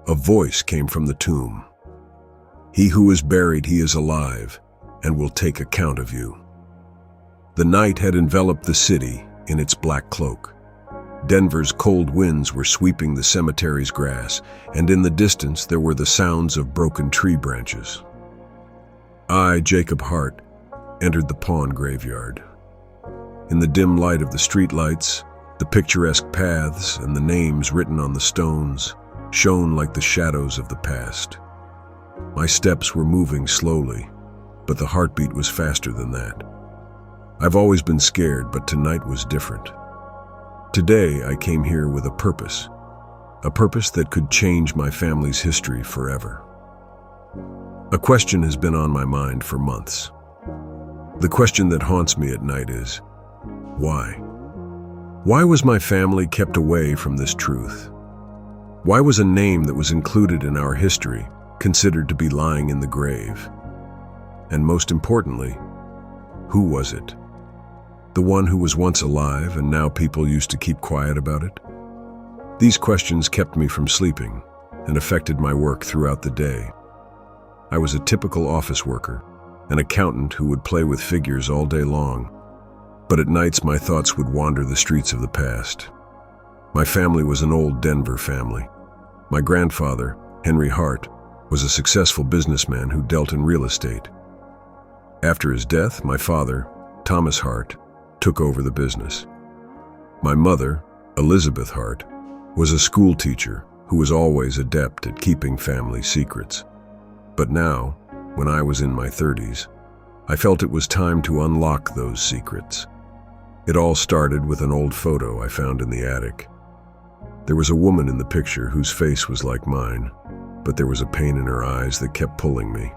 A voice came from the tomb. "He who is buried, he is alive, and will take account of you." The night had enveloped the city in its black cloak. Denver's cold winds were sweeping the cemetery's grass, and in the distance there were the sounds of broken tree branches. I, Jacob Hart, entered the pawn graveyard. In the dim light of the streetlights, the picturesque paths and the names written on the stones shone like the shadows of the past. My steps were moving slowly, but the heartbeat was faster than that. I've always been scared, but tonight was different. Today I came here with a purpose that could change my family's history forever. A question has been on my mind for months. The question that haunts me at night is, why? Why was my family kept away from this truth? Why was a name that was included in our history considered to be lying in the grave? And most importantly, who was it? The one who was once alive and now people used to keep quiet about it? These questions kept me from sleeping and affected my work throughout the day. I was a typical office worker, an accountant who would play with figures all day long. But at nights my thoughts would wander the streets of the past. My family was an old Denver family. My grandfather, Henry Hart, was a successful businessman who dealt in real estate. After his death, my father, Thomas Hart, took over the business. My mother, Elizabeth Hart, was a school teacher who was always adept at keeping family secrets. But now, when I was in my 30s, I felt it was time to unlock those secrets. It all started with an old photo I found in the attic. There was a woman in the picture whose face was like mine, but there was a pain in her eyes that kept pulling me.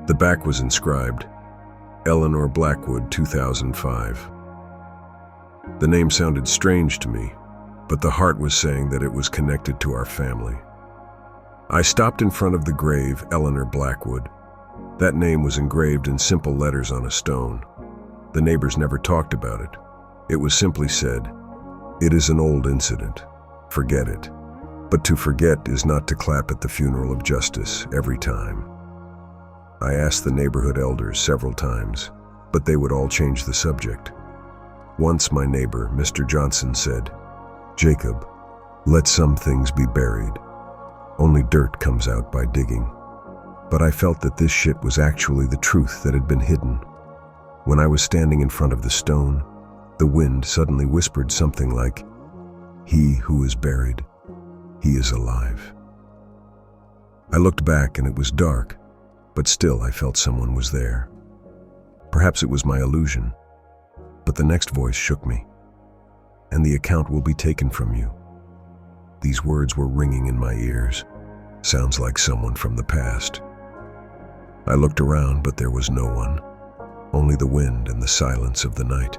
The back was inscribed, Eleanor Blackwood, 2005. The name sounded strange to me, but the heart was saying that it was connected to our family. I stopped in front of the grave, Eleanor Blackwood. That name was engraved in simple letters on a stone. The neighbors never talked about it. It was simply said, "It is an old incident. Forget it." But to forget is not to clap at the funeral of justice every time. I asked the neighborhood elders several times, but they would all change the subject. Once my neighbor, Mr. Johnson, said, "Jacob, let some things be buried. Only dirt comes out by digging." But I felt that this shit was actually the truth that had been hidden. When I was standing in front of the stone, the wind suddenly whispered something like, "He who is buried, he is alive." I looked back and it was dark, but still I felt someone was there. Perhaps it was my illusion, but the next voice shook me. "And the account will be taken from you." These words were ringing in my ears. Sounds like someone from the past. I looked around, but there was no one. Only the wind and the silence of the night.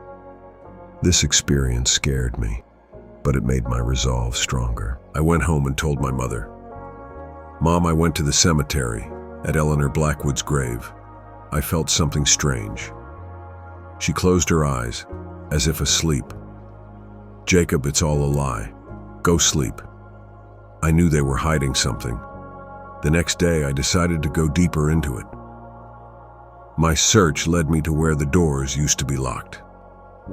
This experience scared me, but it made my resolve stronger. I went home and told my mother, "Mom, I went to the cemetery at Eleanor Blackwood's grave. I felt something strange." She closed her eyes, as if asleep. "Jacob, it's all a lie. Go sleep." I knew they were hiding something. The next day, I decided to go deeper into it. My search led me to where the doors used to be locked.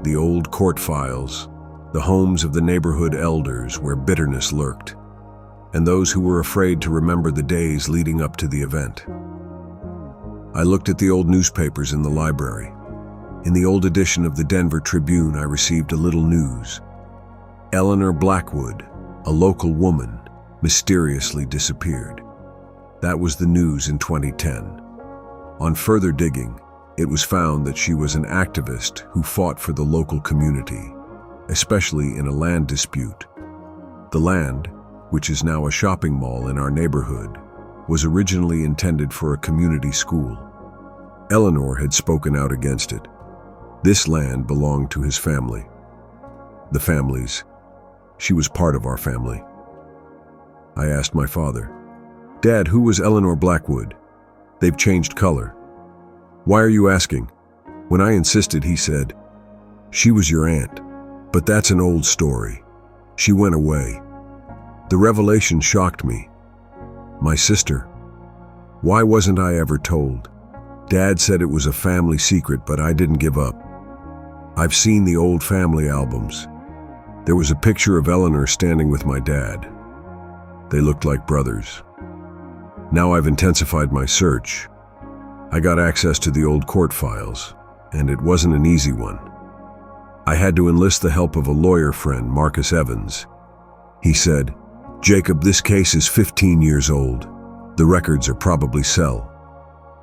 The old court files, the homes of the neighborhood elders where bitterness lurked, and those who were afraid to remember the days leading up to the event. I looked at the old newspapers in the library. In the old edition of the Denver Tribune, I received a little news. Eleanor Blackwood, a local woman, mysteriously disappeared. That was the news in 2010. On further digging, it was found that she was an activist who fought for the local community, especially in a land dispute. The land, which is now a shopping mall in our neighborhood, was originally intended for a community school. Eleanor had spoken out against it. This land belonged to his family. The family's. She was part of our family. I asked my father, "Dad, who was Eleanor Blackwood? They've changed color." "Why are you asking?" When I insisted, he said, "She was your aunt, but that's an old story. She went away." The revelation shocked me. My sister. Why wasn't I ever told? Dad said it was a family secret, but I didn't give up. I've seen the old family albums. There was a picture of Eleanor standing with my dad. They looked like brothers. Now I've intensified my search. I got access to the old court files, and it wasn't an easy one. I had to enlist the help of a lawyer friend, Marcus Evans. He said, "Jacob, this case is 15 years old. The records are probably cell."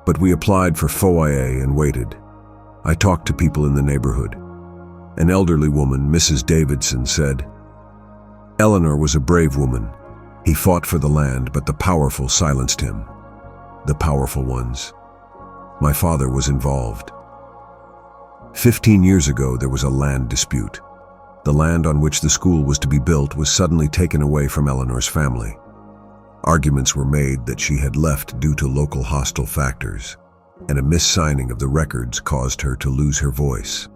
But we applied for FOIA and waited. I talked to people in the neighborhood. An elderly woman, Mrs. Davidson, said, "Eleanor was a brave woman. He fought for the land, but the powerful silenced him. The powerful ones." My father was involved. 15 years ago, there was a land dispute. The land on which the school was to be built was suddenly taken away from Eleanor's family. Arguments were made that she had left due to local hostile factors, and a mis-signing of the records caused her to lose her voice.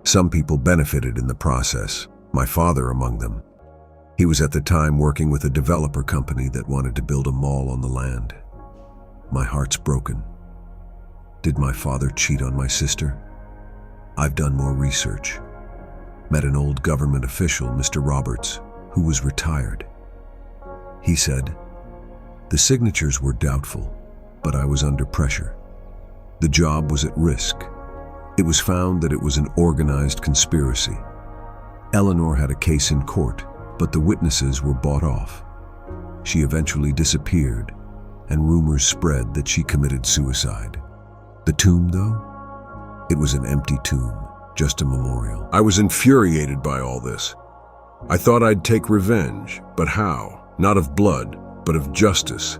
Some people benefited in the process, my father among them. He was at the time working with a developer company that wanted to build a mall on the land. My heart's broken. Did my father cheat on my sister? I've done more research. Met an old government official, Mr. Roberts, who was retired. He said, "The signatures were doubtful, but I was under pressure. The job was at risk. It was found that it was an organized conspiracy. Eleanor had a case in court, but the witnesses were bought off. She eventually disappeared, and rumors spread that she committed suicide. The tomb, though? It was an empty tomb, just a memorial." I was infuriated by all this. I thought I'd take revenge, but how? Not of blood, but of justice.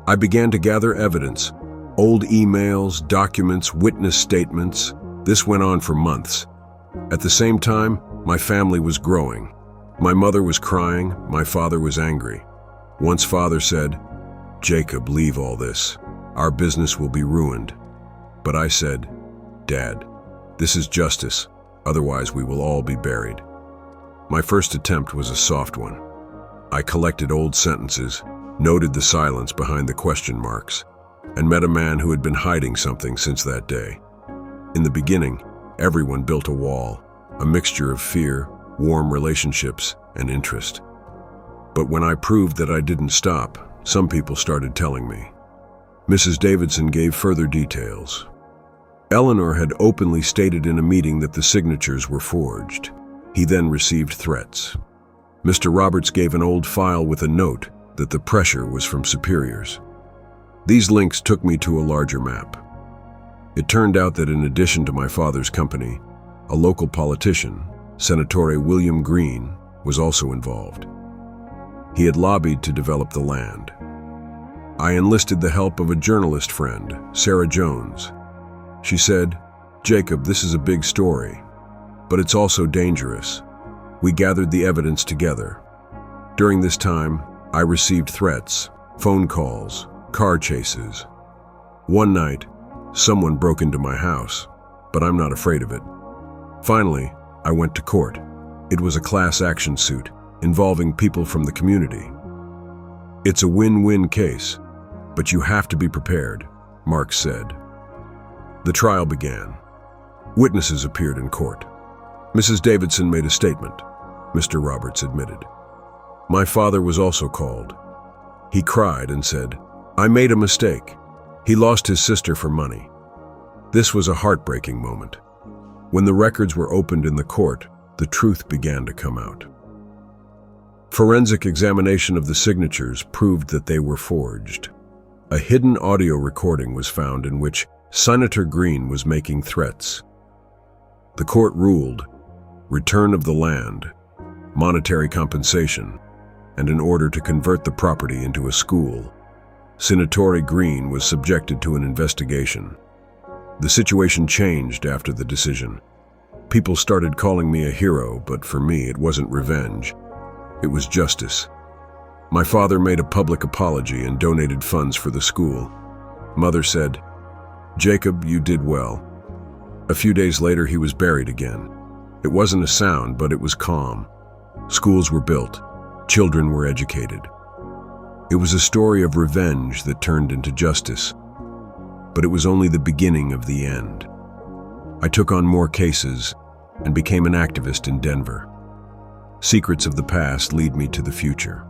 I began to gather evidence, old emails, documents, witness statements. This went on for months. At the same time, my family was growing. My mother was crying, my father was angry. Once father said, "Jacob, leave all this. Our business will be ruined." But I said, "Dad, this is justice, otherwise we will all be buried." My first attempt was a soft one. I collected old sentences, noted the silence behind the question marks, and met a man who had been hiding something since that day. In the beginning, everyone built a wall, a mixture of fear, warm relationships, and interest. But when I proved that I didn't stop, some people started telling me. Mrs. Davidson gave further details. Eleanor had openly stated in a meeting that the signatures were forged. He then received threats. Mr. Roberts gave an old file with a note that the pressure was from superiors. These links took me to a larger map. It turned out that in addition to my father's company, a local politician, Senator William Green, was also involved. He had lobbied to develop the land. I enlisted the help of a journalist friend, Sarah Jones. She said, "Jacob, this is a big story, but it's also dangerous." We gathered the evidence together. During this time, I received threats, phone calls, car chases. One night, someone broke into my house, but I'm not afraid of it. Finally, I went to court. It was a class action suit involving people from the community. "It's a win-win case, but you have to be prepared," Mark said. The trial began. Witnesses appeared in court. Mrs. Davidson made a statement. Mr. Roberts admitted. My father was also called. He cried and said, "I made a mistake. He lost his sister for money." This was a heartbreaking moment. When the records were opened in the court, the truth began to come out. Forensic examination of the signatures proved that they were forged. A hidden audio recording was found in which Senator Green was making threats. The court ruled return of the land, monetary compensation, and an order to convert the property into a school. Senator Green was subjected to an investigation. The situation changed after the decision. People started calling me a hero, but for me it wasn't revenge. It was justice. My father made a public apology and donated funds for the school. Mother said, "Jacob, you did well." A few days later, he was buried again. It wasn't a sound, but it was calm. Schools were built. Children were educated. It was a story of revenge that turned into justice, but it was only the beginning of the end. I took on more cases and became an activist in Denver. Secrets of the past lead me to the future.